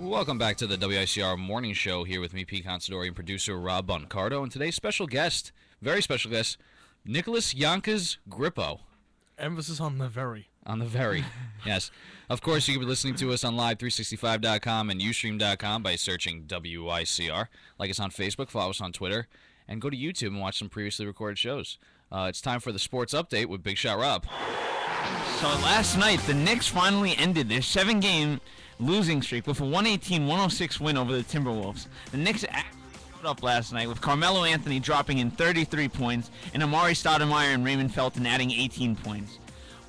Welcome back to the WICR Morning Show here with me, Pete Considori, and producer Rob Boncardo. And today's special guest, very special guest, Nicholas Yonkers Grippo. Emphasis on the very. On the very, yes. Of course, you can be listening to us on live365.com and ustream.com by searching WICR. Like us on Facebook, follow us on Twitter, and go to YouTube and watch some previously recorded shows. It's time for the sports update with Big Shot Rob. So last night, the Knicks finally ended their 7-game losing streak with a 118-106 win over the Timberwolves. The Knicks actually put up last night with Carmelo Anthony dropping in 33 points and Amari Stoudemire and Raymond Felton adding 18 points.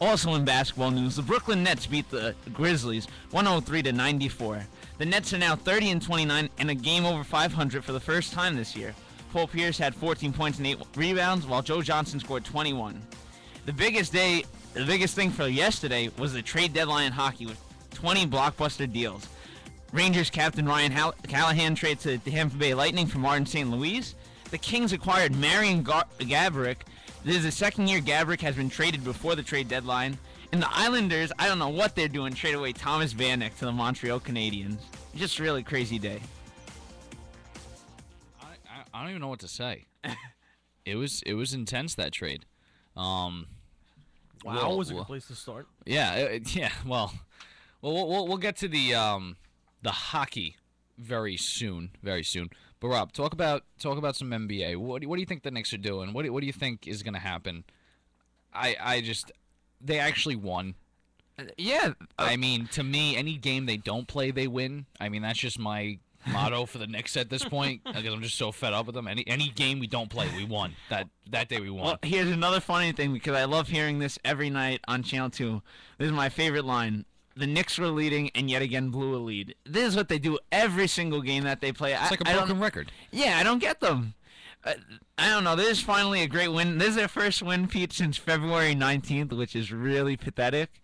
Also in basketball news, the Brooklyn Nets beat the Grizzlies 103-94. The Nets are now 30-29 and a game over 500 for the first time this year. Paul Pierce had 14 points and 8 rebounds, while Joe Johnson scored 21. The biggest thing for yesterday was the trade deadline in hockey with 20 blockbuster deals. Rangers captain Ryan Callahan traded to the Tampa Bay Lightning for Martin St. Louis. The Kings acquired Marian Gaborik. This is the second year Gaborik has been traded before the trade deadline. And the Islanders, I don't know what they're doing, trade away Thomas Vanek to the Montreal Canadiens. Just a really crazy day. I don't even know what to say. It was intense, that trade. Wow, was a good place to start. Yeah, yeah. Well, we'll get to the hockey very soon. But Rob, talk about some NBA. What do you think the Knicks are doing? What do you think is going to happen? They actually won. Yeah. I mean, to me, any game they don't play, they win. I mean, that's just my motto for the Knicks at this point, because I'm just so fed up with them. Any game we don't play, we won. That day we won. Well, here's another funny thing, because I love hearing this every night on Channel 2. This is my favorite line. The Knicks were leading and yet again blew a lead. This is what they do every single game that they play. It's like a broken record. Yeah, I don't get them. I don't know. This is finally a great win. This is their first win, Pete, since February 19th, which is really pathetic.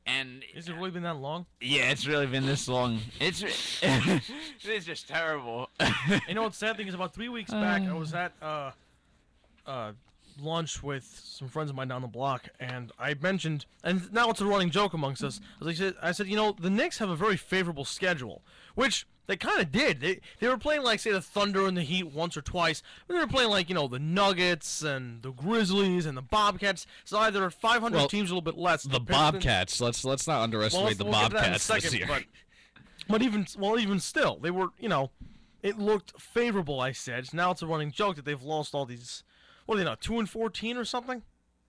And has it really been that long? Yeah, it's really been this long. It's just terrible. You know what's sad thing is, about 3 weeks back, I was at lunch with some friends of mine down the block, and I mentioned, and now it's a running joke amongst us. I said, you know, the Knicks have a very favorable schedule, which they kind of did. They were playing, like, say, the Thunder and the Heat once or twice, but they were playing, like, you know, the Nuggets and the Grizzlies and the Bobcats. So either 500 teams, a little bit less. The Bobcats. Let's not underestimate the Bobcats this year. But even still, they were, you know, it looked favorable. I said. So now it's a running joke that they've lost all these. What are they now, 2-14 or something?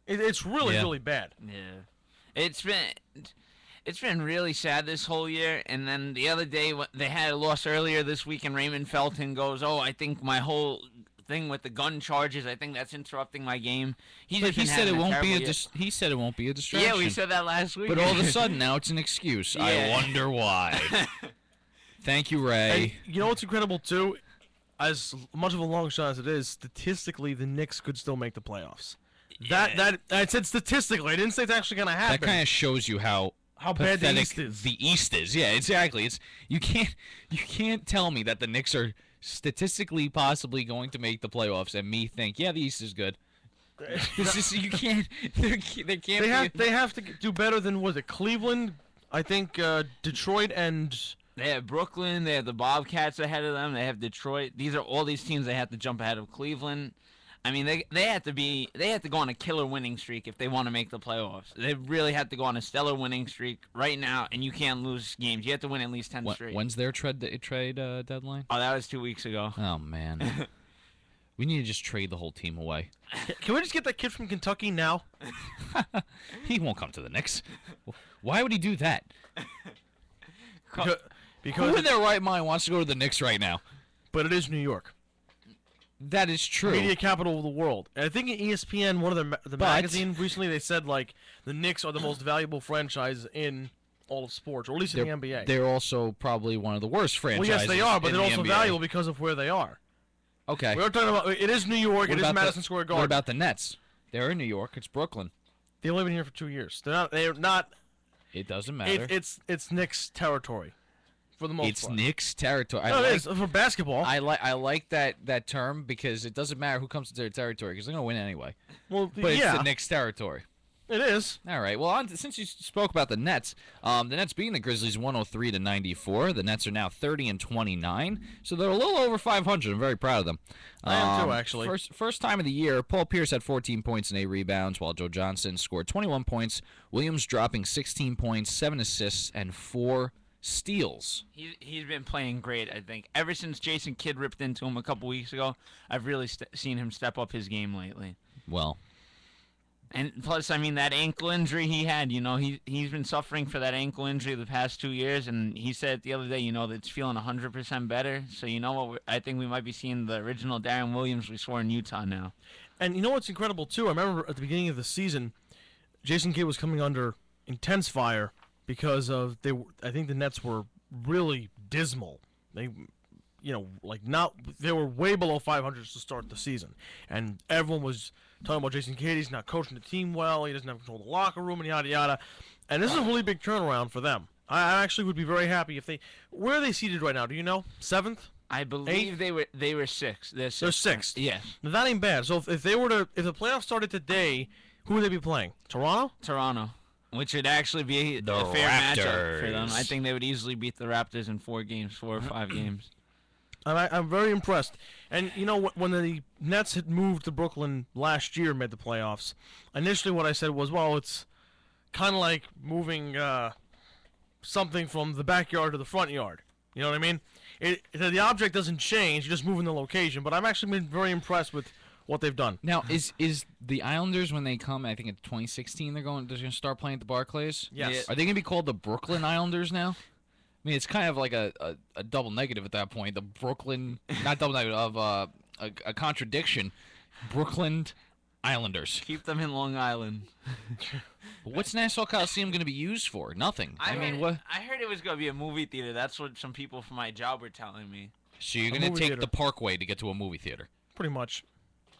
It's really bad. Yeah, it's been really sad this whole year. And then the other day, they had a loss earlier this week, and Raymond Felton goes, "Oh, I think my whole thing with the gun charges, I think that's interrupting my game." He said it won't be a distraction. Yeah, we said that last week. But all of a sudden now it's an excuse. Yeah. I wonder why. Thank you, Ray. And you know what's incredible too? As much of a long shot as it is, statistically, the Knicks could still make the playoffs. Yeah. I said statistically. I didn't say it's actually going to happen. That kind of shows you how bad the East is. The East is. Yeah, exactly. You can't tell me that the Knicks are statistically possibly going to make the playoffs and me think, yeah, the East is good. It's just, you can't. They can't. They have to do better than, was it, Cleveland? I think Detroit and. They have Brooklyn. They have the Bobcats ahead of them. They have Detroit. These are all these teams they have to jump ahead of Cleveland. I mean, they have to go on a killer winning streak if they want to make the playoffs. They really have to go on a stellar winning streak right now, and you can't lose games. You have to win at least 10 straight. When's their trade deadline? Oh, that was 2 weeks ago. Oh man, we need to just trade the whole team away. Can we just get that kid from Kentucky now? He won't come to the Knicks. Why would he do that? Because who in their right mind wants to go to the Knicks right now? But it is New York. That is true. Media capital of the world. And I think in ESPN, one of the magazine recently, they said, like, the Knicks are the most valuable franchise in all of sports, or at least in the NBA. They're also probably one of the worst franchises. Well, yes, they are, but they're also NBA. valuable because of where they are. Okay. We're talking about, it is New York, it is Madison Square Garden. What about the Nets? They're in New York. It's Brooklyn. They've only been here for 2 years. They're not. It doesn't matter. It's Knicks territory. For the most part. It's Knicks territory. It is for basketball. I like that term because it doesn't matter who comes to their territory because they're gonna win anyway. Well, but it's the Knicks territory. It is. All right. Well, since you spoke about the Nets, the Nets beating the Grizzlies 103-94. The Nets are now 30-29, so they're a little over 500. I'm very proud of them. I am too, actually. First time of the year, Paul Pierce had 14 points and 8 rebounds, while Joe Johnson scored 21 points. Williams dropping 16 points, 7 assists, and 4 steals. He's been playing great, I think. Ever since Jason Kidd ripped into him a couple weeks ago, I've really seen him step up his game lately. Well. And plus, I mean, that ankle injury he had, he's been suffering for that ankle injury the past 2 years, and he said the other day, that it's feeling 100% better. So you know what? I think we might be seeing the original Darren Williams we saw in Utah now. And you know what's incredible, too? I remember at the beginning of the season, Jason Kidd was coming under intense fire because of I think the Nets were really dismal. They they were way below 500 to start the season, and everyone was talking about Jason Kidd. He's not coaching the team well. He doesn't have control of the locker room, and yada yada. And this is a really big turnaround for them. I actually would be very happy if where are they seated right now? Do you know? 7th? I believe they were 6th. They're 6th. Yes. Now, that ain't bad. So if the playoffs started today, who would they be playing? Toronto. Which would actually be a fair matchup for them. I think they would easily beat the Raptors in 4 or 5 games. I'm very impressed. And, when the Nets had moved to Brooklyn last year, made the playoffs, initially what I said was, well, it's kind of like moving something from the backyard to the front yard. You know what I mean? The object doesn't change, you're just moving the location. But I've actually been very impressed with what they've done. Now, is the Islanders, when they come, I think in 2016, they're going to start playing at the Barclays? Yes. Are they going to be called the Brooklyn Islanders now? I mean, it's kind of like a double negative at that point. The Brooklyn, not double negative, of a contradiction. Brooklyn Islanders. Keep them in Long Island. What's Nassau Coliseum going to be used for? Nothing. I mean, what? I heard it was going to be a movie theater. That's what some people from my job were telling me. So you're going to take the Parkway to get to a movie theater? Pretty much.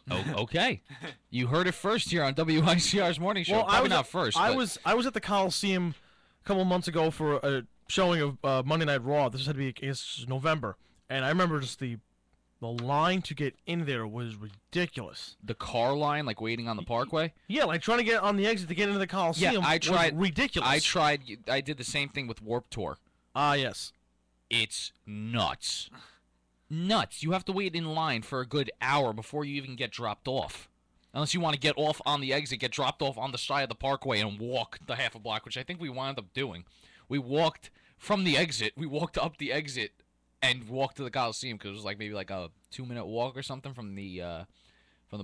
Oh, okay. You heard it first here on WICR's morning show. Well, Probably not first. I was at the Coliseum a couple months ago for a showing of Monday Night Raw. This had to be, I guess, November, and I remember just the line to get in there was ridiculous. The car line, like waiting on the Parkway? Yeah, like trying to get on the exit to get into the Coliseum. Yeah, I tried. Was ridiculous. I did the same thing with Warped Tour. Yes. It's nuts. Nuts. You have to wait in line for a good hour before you even get dropped off. Unless you want to get off on the exit, get dropped off on the side of the Parkway and walk the half a block, which I think we wound up doing. We walked from the exit. We walked up the exit and walked to the Coliseum because it was maybe a 2-minute walk or something from the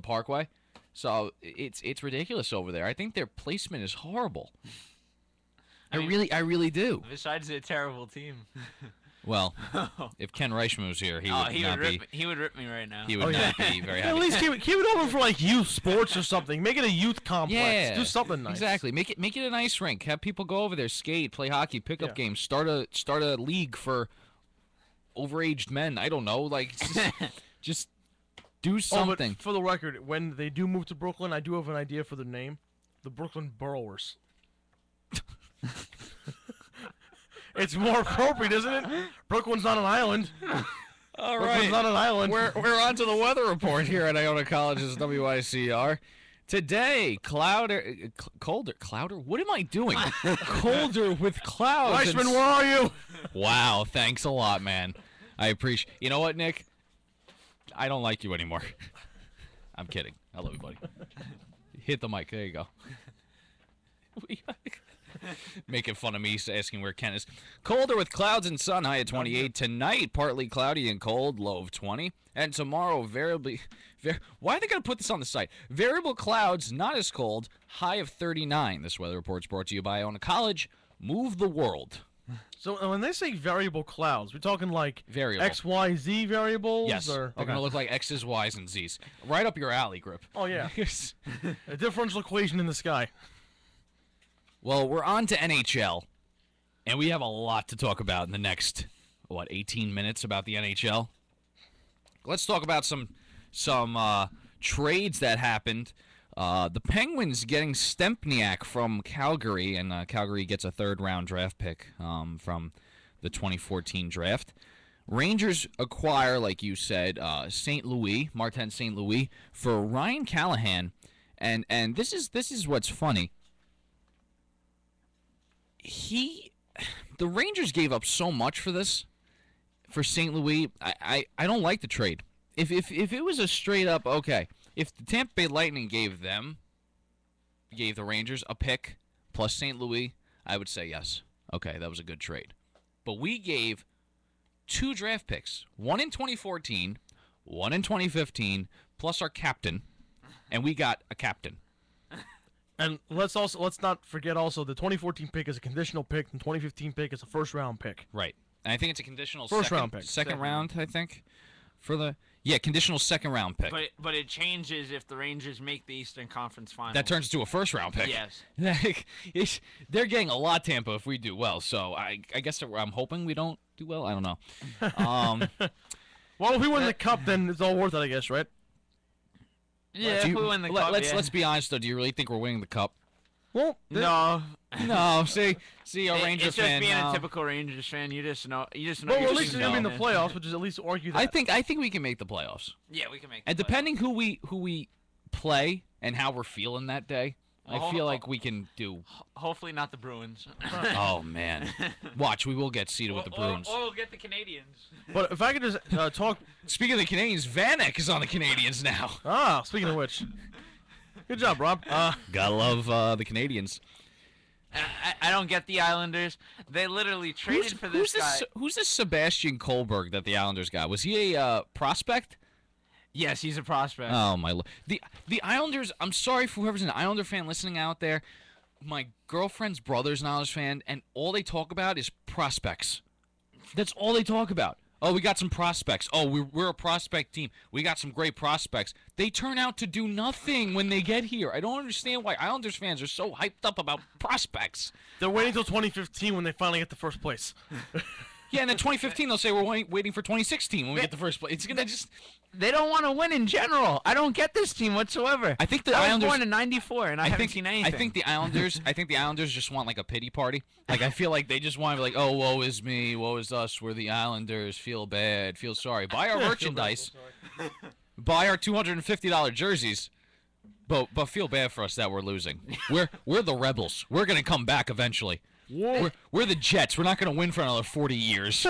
Parkway. So it's ridiculous over there. I think their placement is horrible. I really do. Besides, they're a terrible team. Well, if Ken Reichman was here, he would rip me right now. He would not be very happy. At least keep it open for youth sports or something. Make it a youth complex. Yeah, do something nice. Exactly. Make it an ice rink. Have people go over there, skate, play hockey, pickup games. Start a league for overaged men. I don't know. Just do something. But for the record, when they do move to Brooklyn, I do have an idea for the name: the Brooklyn Burrowers. It's more appropriate, isn't it? Brooklyn's not an island. All Brooklyn's right. not an island. We're on to the weather report here at Iona College's WICR. Today, colder. What am I doing? Colder with clouds. Reichman, where are you? Wow, thanks a lot, man. I appreciate. You know what, Nick? I don't like you anymore. I'm kidding. I love you, buddy. Hit the mic. There you go. Making fun of me, asking where Ken is. Colder with clouds and sun, high at 28. Tonight, partly cloudy and cold, low of 20. And tomorrow, why are they going to put this on the site? Variable clouds, not as cold, high of 39. This weather report's brought to you by Iona College. Move the world. So when they say variable clouds, we're talking variable. X, Y, Z variables? Yes, they're going to look like X's, Y's, and Z's. Right up your alley, Grip. Oh, yeah. A differential equation in the sky. Well, we're on to NHL, and we have a lot to talk about in the next, 18 minutes about the NHL. Let's talk about some trades that happened. The Penguins getting Stempniak from Calgary, and Calgary gets a third-round draft pick from the 2014 draft. Rangers acquire, like you said, Martin St. Louis, for Ryan Callahan, and this is what's funny. the Rangers gave up so much for this, for St. Louis. I don't like the trade. If it was a straight up, okay, if the Tampa Bay Lightning gave the Rangers a pick plus St. Louis, I would say yes. Okay, that was a good trade. But we gave 2 draft picks, one in 2014, one in 2015, plus our captain, and we got a captain. And let's not forget also the 2014 pick is a conditional pick, and 2015 pick is a first-round pick. Right. And I think it's a conditional First-round pick. Second round, I think. Conditional second-round pick. But it changes if the Rangers make the Eastern Conference Final. That turns into a first-round pick. Yes. They're getting a lot, Tampa, if we do well. So I guess I'm hoping we don't do well. I don't know. Well, if we win the cup, then it's all worth it, I guess, right? Yeah, if we win the cup, let's be honest, though. Do you really think we're winning the cup? Well, no. No. See, a Ranger it's just fan. being a typical Rangers fan. You just know. Well, your at least team's they're gonna be in the going. playoffs, which is at least argue that. I think we can make the playoffs. Yeah, we can make. And depending who we play and how we're feeling that day, I feel like we can do. Hopefully not the Bruins. Oh man, watch, we will get seated with the Bruins. Or we'll get the Canadians. But if I could just talk. Speaking of the Canadians, Vanek is on the Canadians now. Ah, speaking of which, good job, Rob. Gotta love the Canadians. I don't get the Islanders. They literally traded for this guy. Who's this Sebastian Kohlberg that the Islanders got? Was he a prospect? Yes, he's a prospect. Oh my lord. The Islanders, I'm sorry for whoever's an Islander fan listening out there. My girlfriend's brother's an Islanders fan, and all they talk about is prospects. That's all they talk about. Oh, we got some prospects. Oh, we're a prospect team. We got some great prospects. They turn out to do nothing when they get here. I don't understand why Islanders fans are so hyped up about prospects. They're waiting until 2015 when they finally get the first place. Yeah, and then 2015 they'll say we're waiting for 2016 when we get the first place. It's gonna just. They don't want to win in general. I don't get this team whatsoever. I think the I was Islanders. born in '94, and I haven't seen anything. I think the Islanders just want like a pity party. Like I feel like they just want to be like, oh, woe is me, woe is us. We're the Islanders. Feel bad, feel sorry. Buy our merchandise. Buy our $250 jerseys. But feel bad for us that we're losing. We're the rebels. We're gonna come back eventually. We're the Jets. We're not gonna win for another 40 years.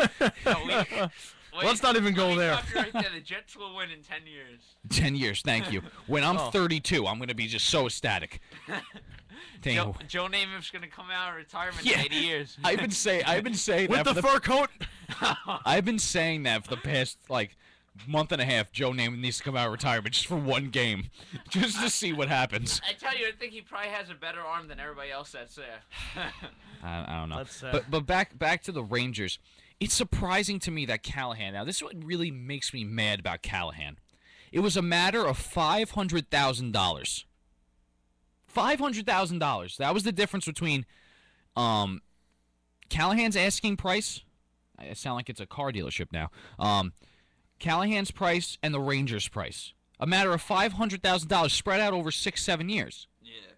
Let's not even go there. Right there. The Jets will win in 10 years. 10 years, thank you. When I'm 32, I'm going to be just so ecstatic. Joe Namath's going to come out of retirement in 80 years. I've been saying With that the fur coat? I've been saying that for the past, month and a half. Joe Namath needs to come out of retirement just for one game. Just to see what happens. I tell you, I think he probably has a better arm than everybody else that's there. I don't know. That's sad. But back to the Rangers. It's surprising to me that Callahan. Now, this is what really makes me mad about Callahan. It was a matter of $500,000. $500,000. That was the difference between Callahan's asking price. I sound like it's a car dealership now. Callahan's price and the Rangers' price. A matter of $500,000 spread out over 6-7 years. Yeah.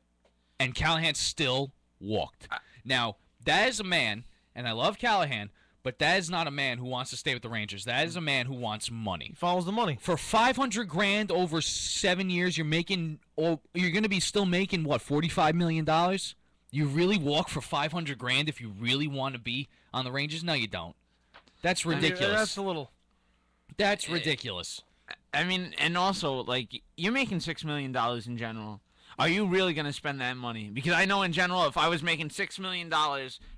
And Callahan still walked. Now, that is a man, and I love Callahan, but that is not a man who wants to stay with the Rangers. That is a man who wants money. He follows the money. For $500,000 over 7 years, you're going to be still making what, $45 million? You really walk for $500,000 if you really want to be on the Rangers? No, you don't. That's ridiculous. That's a little. That's ridiculous. I mean, and also, you're making $6 million in general. Are you really going to spend that money? Because I know in general, if I was making $6 million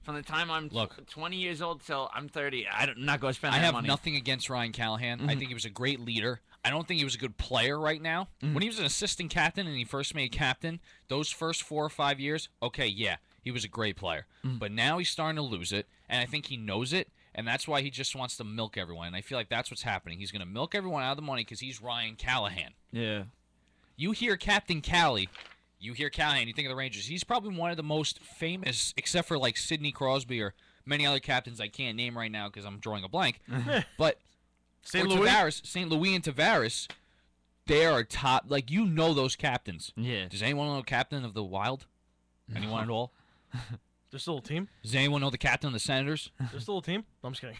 from the time I'm 20 years old till I'm 30, I'm not going to spend that money. I have nothing against Ryan Callahan. I think he was a great leader. I don't think he was a good player right now. When he was an assistant captain and he first made captain, those first 4 or 5 years, okay, yeah, he was a great player. But now he's starting to lose it, and I think he knows it, and that's why he just wants to milk everyone. And I feel like that's what's happening. He's going to milk everyone out of the money because he's Ryan Callahan. Yeah. You hear Captain Cali, you hear Callahan, you think of the Rangers. He's probably one of the most famous, except for Sidney Crosby or many other captains I can't name right now because I'm drawing a blank. But St. Louis and Tavares, they are top. Those captains. Yeah. Does anyone know the captain of the Wild? Anyone at all? They're still a team? Does anyone know the captain of the Senators? They're still a team? No, I'm just kidding.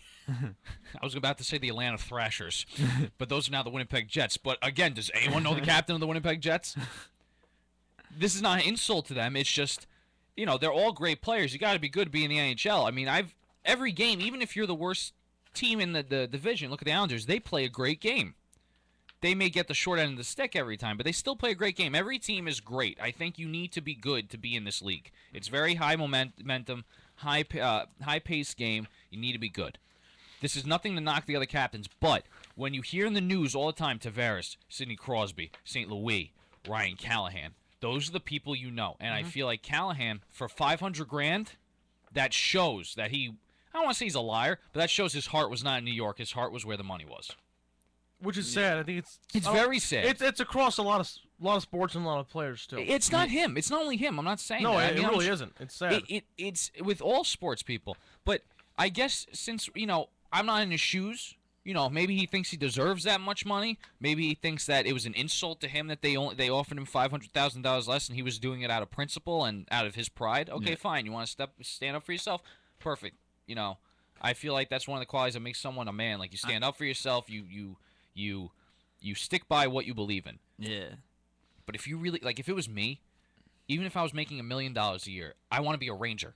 I was about to say the Atlanta Thrashers, but those are now the Winnipeg Jets. But again, does anyone know the captain of the Winnipeg Jets? This is not an insult to them. It's just they're all great players. You got to be good to be in the NHL. I mean, every game, even if you're the worst team in the division, look at the Islanders. They play a great game. They may get the short end of the stick every time, but they still play a great game. Every team is great. I think you need to be good to be in this league. It's very high momentum, high-paced game. You need to be good. This is nothing to knock the other captains, but when you hear in the news all the time, Tavares, Sidney Crosby, St. Louis, Ryan Callahan, those are the people you know. And I feel like Callahan, for $500,000, that shows that I don't want to say he's a liar, but that shows his heart was not in New York. His heart was where the money was. Which is sad. I think it's very sad. It's across a lot of sports and a lot of players too. It's not him. It's not only him. I'm not saying no, that. it really isn't. It's sad. It's with all sports people. But I guess since I'm not in his shoes. Maybe he thinks he deserves that much money. Maybe he thinks that it was an insult to him that they offered him $500,000 less, and he was doing it out of principle and out of his pride. Okay, fine. You want to stand up for yourself? Perfect. I feel like that's one of the qualities that makes someone a man. Like you stand up for yourself. You stick by what you believe in. Yeah. But if you really if it was me, even if I was making $1 million a year, I want to be a Ranger.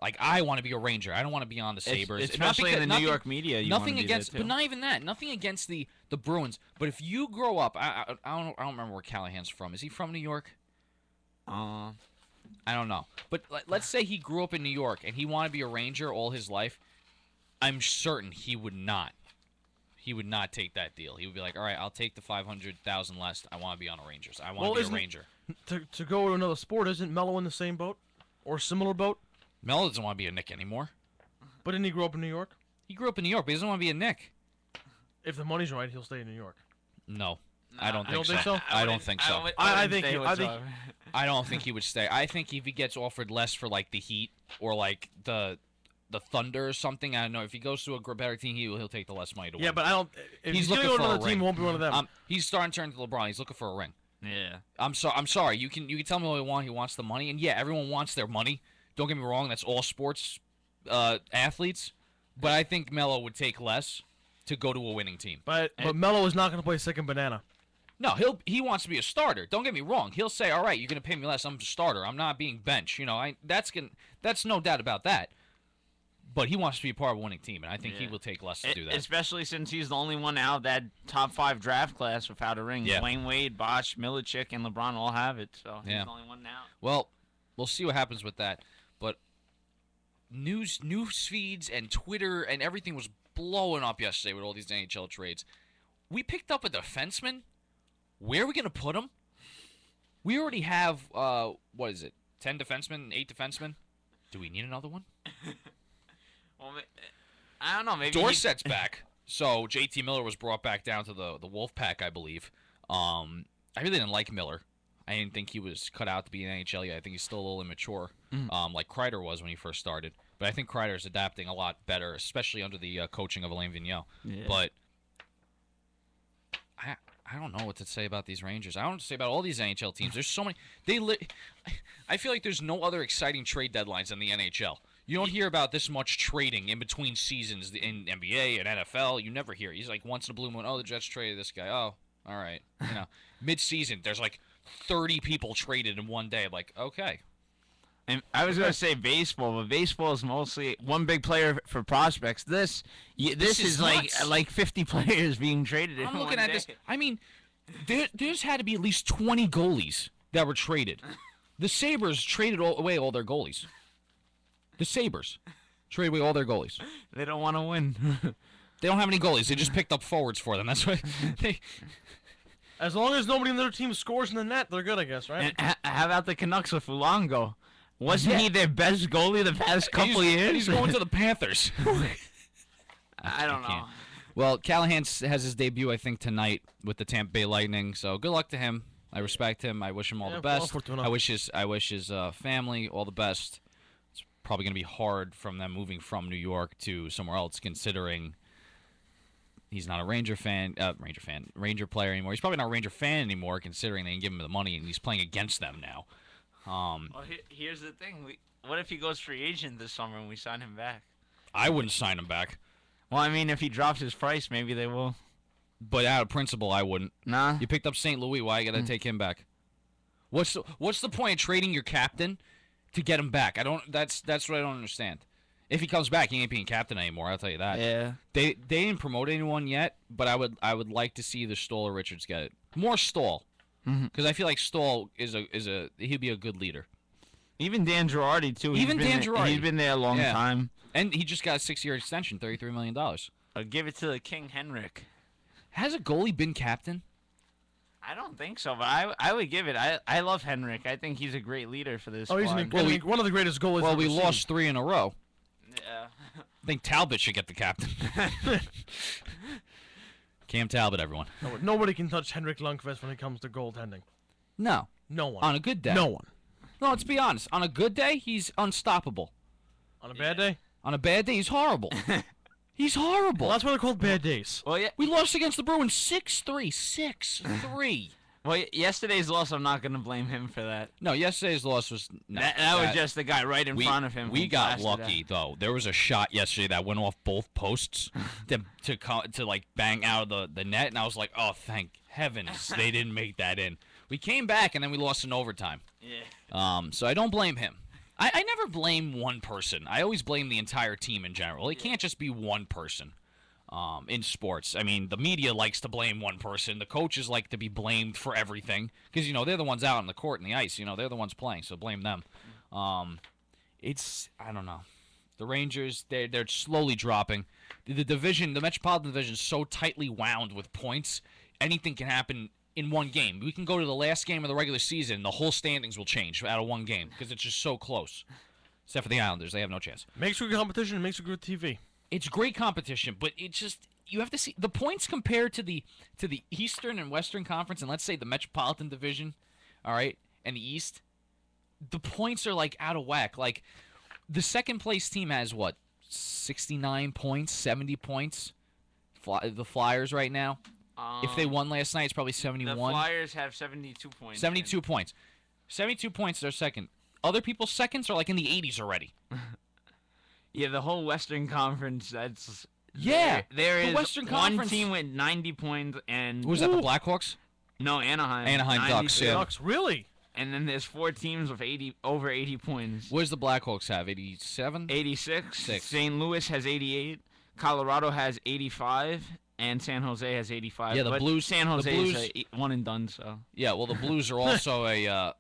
Like I want to be a Ranger. I don't want to be on the Sabres. Especially in the New York media. Nothing against, but not even that. Nothing against the Bruins. But if you grow up, I don't remember where Callahan's from. Is he from New York? I don't know. But let's say he grew up in New York and he wanted to be a Ranger all his life. I'm certain he would not. He would not take that deal. He would be like, all right, I'll take the $500,000 less. I want to be on a Rangers. I want to be a Ranger. To go to another sport, isn't Melo in the same boat or similar boat? Melo doesn't want to be a Nick anymore. But didn't he grow up in New York? He grew up in New York, but he doesn't want to be a Nick. If the money's right, he'll stay in New York. No, I don't think so. I don't think so. I don't think he would stay. I think if he gets offered less for the Heat or the Thunder or something, I don't know. If he goes to a better team, he'll take the less money to win. Yeah, but I don't. If he's looking for another team, won't be one of them. He's starting to turn to LeBron. He's looking for a ring. Yeah. I'm sorry. You can tell me what he wants. He wants the money, and yeah, everyone wants their money. Don't get me wrong. That's all sports athletes. But I think Melo would take less to go to a winning team. But Melo is not going to play second banana. No, he wants to be a starter. Don't get me wrong. He'll say, "All right, you're going to pay me less. I'm a starter. I'm not being bench." That's no doubt about that. But he wants to be a part of a winning team, and I think he will take less to do that. Especially since he's the only one out of that top 5 draft class without a ring. Yeah. Wayne Wade, Bosch, Milicic, and LeBron all have it, so he's the only one now. Well, we'll see what happens with that. But news feeds and Twitter and everything was blowing up yesterday with all these NHL trades. We picked up a defenseman. Where are we going to put him? We already have, 10 defensemen, 8 defensemen? Do we need another one? Well, I don't know. Maybe Dorsett's back. So JT Miller was brought back down to the Wolfpack, I believe. I really didn't like Miller. I didn't think he was cut out to be an NHL yet. I think he's still a little immature, like Kreider was when he first started. But I think Kreider's adapting a lot better, especially under the coaching of Alain Vigneault. Yeah. But I don't know what to say about these Rangers. I don't know what to say about all these NHL teams. There's so many. I feel like there's no other exciting trade deadlines in the NHL. You don't hear about this much trading in between seasons in NBA and NFL. You never hear it. He's like once in a blue moon, the Jets traded this guy. Oh, all right. Mid-season, there's 30 people traded in one day. I'm like, okay. And I was going to say baseball, but baseball is mostly one big player for prospects. This is like 50 players being traded in I'm looking one at day. this. I mean, there's had to be at least 20 goalies that were traded. The Sabres traded away all their goalies. The Sabres traded away all their goalies. They don't want to win. They don't have any goalies. They just picked up forwards for them. That's why they... As long as nobody in their team scores in the net, they're good, I guess, right? And how about the Canucks with Fulango? Wasn't he their best goalie the past couple years? He's going to the Panthers. I don't know. Well, Callahan has his debut, I think, tonight with the Tampa Bay Lightning. So good luck to him. I respect him. I wish him all the best. I wish his family all the best. It's probably going to be hard from them moving from New York to somewhere else, considering he's not a Ranger player anymore. He's probably not a Ranger fan anymore, considering they can give him the money and he's playing against them now. Well, here's the thing. What if he goes free agent this summer and we sign him back? I wouldn't sign him back. Well, I mean, if he drops his price, maybe they will. But out of principle, I wouldn't. Nah. You picked up St. Louis. Why you got to take him back? What's the point of trading your captain to get him back. I don't. That's what I don't understand. If he comes back, he ain't being captain anymore. I'll tell you that. Yeah. They didn't promote anyone yet, but I would like to see the Stoll or Richards get it. More Stoll, because I feel like Stoll is he'd be a good leader. Even Dan Girardi too. Even Dan Girardi. He's been there a long time. And he just got a 6-year extension, $33 million. I'll give it to the King Henrik. Has a goalie been captain? I don't think so, but I would give it. I love Henrik. I think he's a great leader for this Oh, he's squad. one of the greatest goalies. Well, I've we ever lost seen. 3 in a row. Yeah. I think Talbot should get the captain. Cam Talbot, everyone. Nobody can touch Henrik Lundqvist when it comes to goaltending. No. No one. On a good day. No one. No, let's be honest. On a good day, he's unstoppable. On a bad day? On a bad day, he's horrible. He's horrible. Well, that's why they're called bad days. Well, yeah. We lost against the Bruins 6-3. 6-3. Well, yesterday's loss, I'm not going to blame him for that. No, yesterday's loss was... No, that was just the guy right in front of him. We who got blasted lucky, it. though. There was a shot yesterday that went off both posts to like bang out of the net, and I was like, oh, thank heavens they didn't make that in. We came back, and then we lost in overtime. Yeah. So I don't blame him. I never blame one person. I always blame the entire team in general. It can't just be one person in sports. I mean, the media likes to blame one person. The coaches like to be blamed for everything because, they're the ones out on the court and the ice. They're the ones playing, so blame them. I don't know. The Rangers, they're slowly dropping. The division, the Metropolitan Division is so tightly wound with points, anything can happen in one game. We can go to the last game of the regular season, the whole standings will change out of one game because it's just so close. Except for the Islanders, they have no chance. Makes for good competition, makes for good TV. It's great competition, but it just you have to see the points compared to the Eastern and Western Conference, and let's say the Metropolitan Division, all right, and the East. The points are like out of whack. Like the second place team has what, 69 points, 70 points. The Flyers right now. If they won last night, it's probably 71. The Flyers have 72 points. 72 points. 72 points, they're second. Other people's seconds are like in the 80s already. Yeah, the whole Western Conference, that's... Yeah, there the is Western one Conference. team with 90 points and... Was that the Blackhawks? No, Anaheim. Anaheim 92. Ducks, yeah. Ducks, really? And then there's 4 teams with over 80 points. What does the Blackhawks have, 87? 86. Six. St. Louis has 88. Colorado has 85. And San Jose has 85. Yeah, the but Blues- San the Jose Blues- is a one and done, so... Yeah, well, the Blues are also a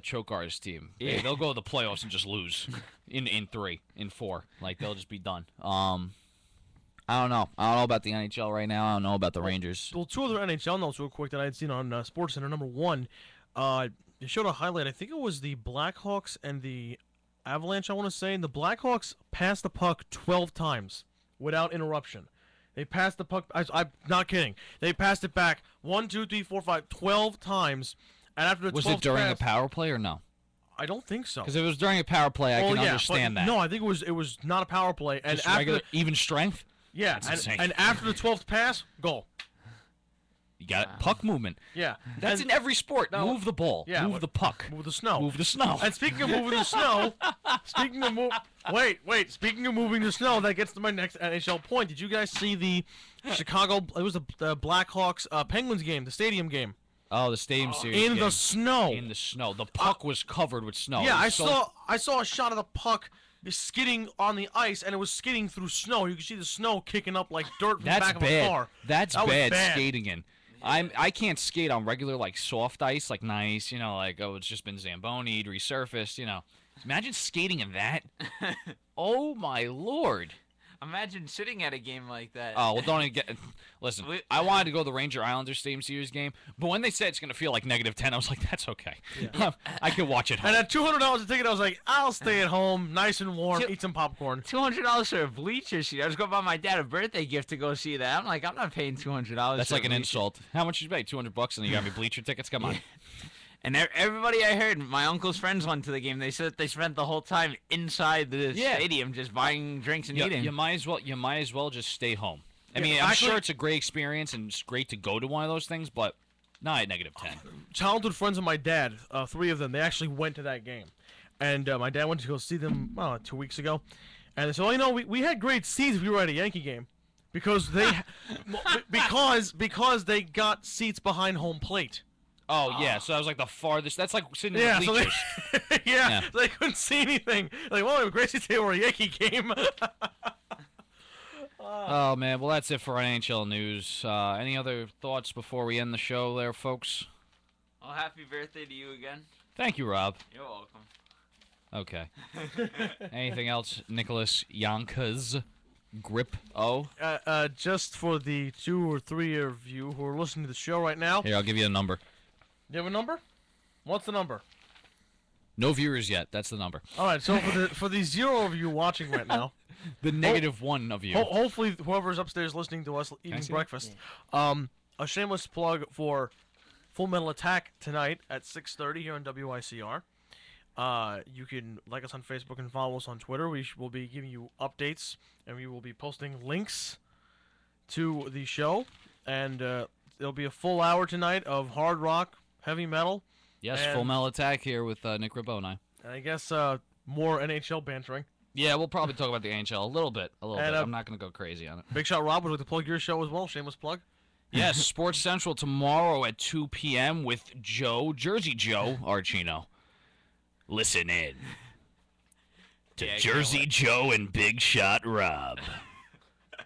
choke artist team. Yeah. They'll go to the playoffs and just lose in 3, in 4. Like, they'll just be done. I don't know. I don't know about the NHL right now. I don't know about the Rangers. Well, 2 other NHL notes real quick that I had seen on SportsCenter. Number 1, they showed a highlight. I think it was the Blackhawks and the Avalanche, I want to say. And the Blackhawks passed the puck 12 times without interruption. They passed the puck. I'm not kidding. They passed it back 1, 2, 3, 4, 5, 12 times. And after the 12th Was it during a pass, power play or no? I don't think so. Because if it was during a power play, I can understand but that. No, I think it was not a power play. And Just after regular, even strength? yeah, That's insane. and after the 12th pass, goal. You got it. Puck movement. Yeah, That's and, in every sport. No, Move the ball. yeah, Move but- the puck. move the snow. Move the snow. And speaking of moving the snow, speaking of speaking of moving the snow, that gets to my next NHL point. Did you guys see the Chicago? It was the Blackhawks Penguins game, the stadium game, Oh, the Stadium Series in game. the snow. In the snow. The puck was covered with snow. Yeah, It I was so- saw a shot of the puck skidding on the ice, and it was skidding through snow. You could see the snow kicking up like dirt from the That's back of bad. a car. That's That was bad, bad. skating in. I can't skate on regular like soft ice, like nice, like it's just been Zamboni, resurfaced, Imagine skating in that. Oh my lord. Imagine sitting at a game like that. Oh well, don't even get. Listen, We- I wanted to go to the Ranger Islanders Stadium Series game, but when they said it's gonna feel like -10, I was like, that's okay. I could watch it. And at $200 a ticket, I was like, I'll stay at home, nice and warm, Two- eat some popcorn. $200 for a bleacher seat. I was going to buy my dad a birthday gift to go see that. I'm like, I'm not paying $200. That's for a like an bleacher. insult. How much you pay? $200, and you got me bleacher tickets? Come on. And everybody I heard, my uncle's friends went to the game. They said they spent the whole time inside the Yeah. stadium just buying drinks and eating. You might as well just stay home. I Yeah, mean, I'm actually- sure it's a great experience and it's great to go to one of those things, but not at -10. Childhood friends of my dad, 3 of them, they actually went to that game. And my dad went to go see them 2 weeks ago. And they said, well, we had great seats if we were at a Yankee game. Because they because they got seats behind home plate. Oh, yeah, so that was like the farthest. That's like sitting in Yeah, the so bleachers. yeah, they couldn't see anything. Like, well, Gracie Taylor were a Yankee game. Oh, man. Well, that's it for NHL news. Any other thoughts before we end the show there, folks? Oh, happy birthday to you again. Thank you, Rob. You're welcome. Okay. Anything else, Nicholas Yonkers? Grip O? Just for the 2 or 3 of you who are listening to the show right now. Here, I'll give you a number. You have a number? What's the number? No viewers yet. That's the number. All right, so for the 0 of you watching right now, The -1 of you. hopefully whoever's upstairs listening to us eating see breakfast, a shameless plug for Full Metal Attack tonight at 6:30 here on WICR. You can like us on Facebook and follow us on Twitter. We will be giving you updates, and we will be posting links to the show. And it'll be a full hour tonight of hard rock, heavy metal, Yes, and- Full Metal Attack here with Nick Raboni. and I guess more NHL bantering. Yeah, we'll probably talk about the NHL a little bit. And, I'm not going to go crazy on it. Big Shot Rob would like to plug your show as well. Shameless plug. Yes, Sports Central tomorrow at 2 p.m. with Jersey Joe Archino. Listen in to Yeah, I can't Jersey wait. Joe and Big Shot Rob. I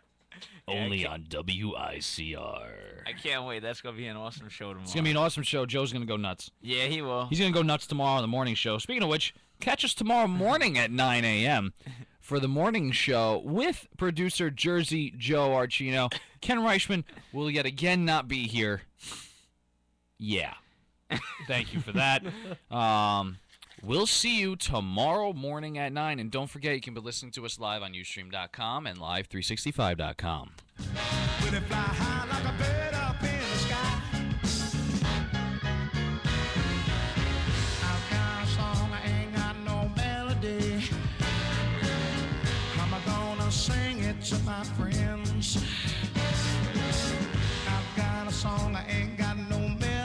Only can't- on WICR. I can't wait. That's gonna be an awesome show tomorrow. It's going to be an awesome show. Joe's going to go nuts. Yeah, he will. He's going to go nuts tomorrow on the morning show. Speaking of which, catch us tomorrow morning at 9 a.m. for the morning show with producer Jersey Joe Archino. Ken Reichman will yet again not be here. Yeah. Thank you for that. We'll see you tomorrow morning at 9. And don't forget, you can be listening to us live on Ustream.com and Live365.com. Will it fly high like a bird up in the sky? I've got a song, I ain't got no melody. How am I gonna sing it to my friends? I've got a song, I ain't